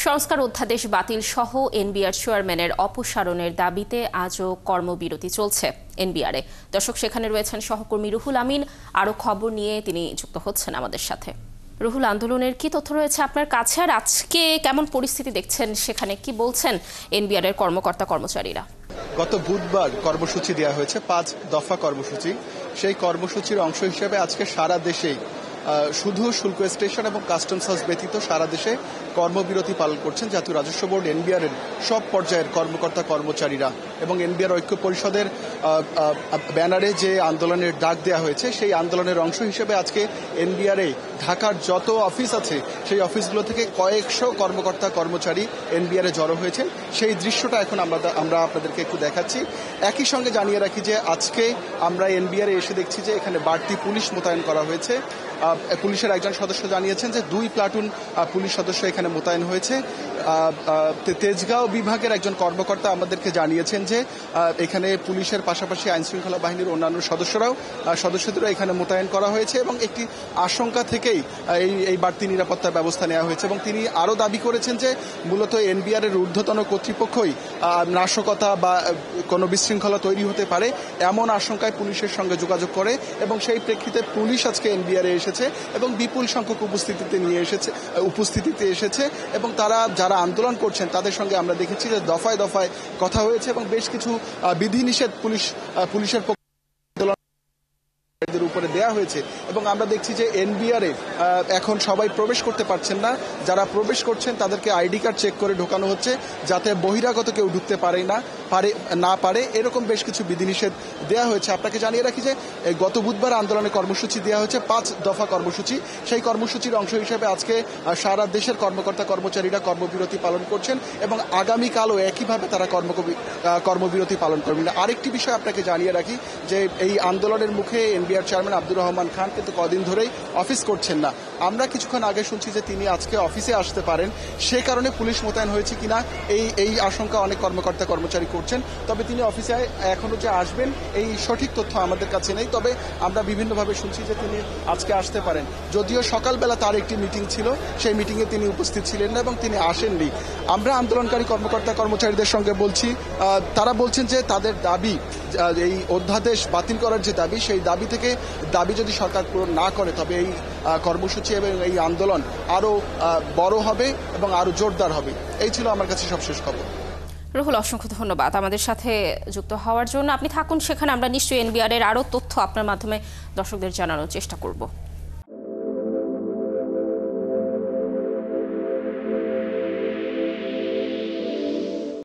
সংস্কার অধ্যাদেশ বাতিল সহ এনবিআর চেয়ারম্যানের অপসারণের দাবিতে আজও কর্মবিরতি চলছে এনবিআরে। দর্শক, সেখানে রয়েছেন সহকর্মী রুহুল আমিন। আরও খবর নিয়ে তিনি যুক্ত হচ্ছেন আমাদের সাথে। রুহুল, আন্দোলনের কি তথ্য রয়েছে আপনার কাছে, আর আজকে কেমন পরিস্থিতি দেখছেন সেখানে, কি বলছেন এনবিআর এর কর্মকর্তা কর্মচারীরা? গত বুধবার কর্মসূচি দেওয়া হয়েছে 5 দফা কর্মসূচি। সেই কর্মসূচির অংশ হিসেবে আজকে সারা দেশেই শুধু শুল্ক স্টেশন এবং কাস্টমস হাউস ব্যতীত সারা দেশে কর্মবিরতি পালন করছেন জাতীয় রাজস্ব বোর্ড এনবিআর এর সব পর্যায়ের কর্মকর্তা কর্মচারীরা। এবং এনবিআর ঐক্য পরিষদের ব্যানারে যে আন্দোলনের ডাক দেওয়া হয়েছে সেই আন্দোলনের অংশ হিসেবে আজকে এনবিআর এ ঢাকার যত অফিস আছে সেই অফিসগুলো থেকে কয়েকশো কর্মকর্তা কর্মচারী এনবিআর এ জড়ো হয়েছেন। সেই দৃশ্যটা এখন আমরা আপনাদেরকে একটু দেখাচ্ছি। একই সঙ্গে জানিয়ে রাখি যে আজকে আমরা এনবিআর এ এসে দেখছি যে এখানে বাড়তি পুলিশ মোতায়েন করা হয়েছে। পুলিশের একজন সদস্য জানিয়েছেন যে 2 প্লাটুন পুলিশ সদস্য এখানে মোতায়েন হয়েছে। তেজগাঁও বিভাগের একজন কর্মকর্তা আমাদেরকে জানিয়েছেন যে এখানে পুলিশের পাশাপাশি আইনশৃঙ্খলা বাহিনীর অন্যান্য সদস্যদেরও এখানে মোতায়েন করা হয়েছে এবং একটি আশঙ্কা থেকেই এই বাড়তি নিরাপত্তার ব্যবস্থা নেওয়া হয়েছে। এবং তিনি আরও দাবি করেছেন যে মূলত এনবিআর এর ঊর্ধ্বতন কর্তৃপক্ষই নাশকতা বা কোনো বিশৃঙ্খলা তৈরি হতে পারে এমন আশঙ্কায় পুলিশের সঙ্গে যোগাযোগ করে এবং সেই প্রেক্ষিতে পুলিশ আজকে এনবিআর এ এসেছে এবং বিপুল সংখ্যক উপস্থিতিতে এসেছে এবং তারা যারা আন্দোলন করছেন তাদের সঙ্গে আমরা দেখেছি যে দফায় দফায় কথা হয়েছে এবং বেশ কিছু বিধিনিষেধ পুলিশের উপরে দেয়া হয়েছে। এবং আমরা দেখছি যে এনবিআর এ এখন সবাই প্রবেশ করতে পারছেন না। যারা প্রবেশ করছেন তাদেরকে আইডি কার্ড চেক করে ঢোকানো হচ্ছে যাতে বহিরাগত কেউ ঢুকতে না পারে এরকম বেশ কিছু বিধিনিষেধ দেওয়া হয়েছে। আপনাকে জানিয়ে রাখি যে গত বুধবার আন্দোলনের কর্মসূচি দেওয়া হয়েছে 5 দফা কর্মসূচি। সেই কর্মসূচির অংশ হিসেবে আজকে সারা দেশের কর্মকর্তা কর্মচারীরা কর্মবিরতি পালন করছেন এবং আগামীকালও একইভাবে তারা কর্মবিরতি পালন করবেন। আরেকটি বিষয় আপনাকে জানিয়ে রাখি যে এই আন্দোলনের মুখে এনবিআর চেয়ারম্যান আব্দুর রহমান খান কিন্তু কদিন ধরেই অফিস করছেন না। আমরা কিছুক্ষণ আগে শুনছি যে তিনি আজকে অফিসে আসতে পারেন, সে কারণে পুলিশ মোতায়েন হয়েছে কিনা এই আশঙ্কা অনেক কর্মকর্তা কর্মচারী করছেন। তবে তিনি অফিসে এখনো যে আসবেন এই সঠিক তথ্য আমাদের কাছে নেই। তবে আমরা বিভিন্নভাবে শুনছি যে তিনি আজকে আসতে পারেন। যদিও সকালবেলা তার একটি মিটিং ছিল, সেই মিটিংয়ে তিনি উপস্থিত ছিলেন না এবং তিনি আসেননি। আমরা আন্দোলনকারী কর্মকর্তা কর্মচারীদের সঙ্গে বলছি, তারা বলছেন যে তাদের দাবি, এই অধ্যাদেশ বাতিল করার যে দাবি, সেই দাবি যদি সরকার পূরণ না করে তবে এই কর্মসূচি এবং এই আন্দোলন আরও বড় হবে এবং আরও জোরদার হবে। এই ছিল আমার কাছে সবশেষ খবর। রুহুল, অসংখ্য ধন্যবাদ আমাদের সাথে যুক্ত হওয়ার জন্য। আপনি থাকুন সেখানে, আমরা নিশ্চয়ই এনবিআর এর আরও তথ্য আপনার মাধ্যমে দর্শকদের জানানোর চেষ্টা করব।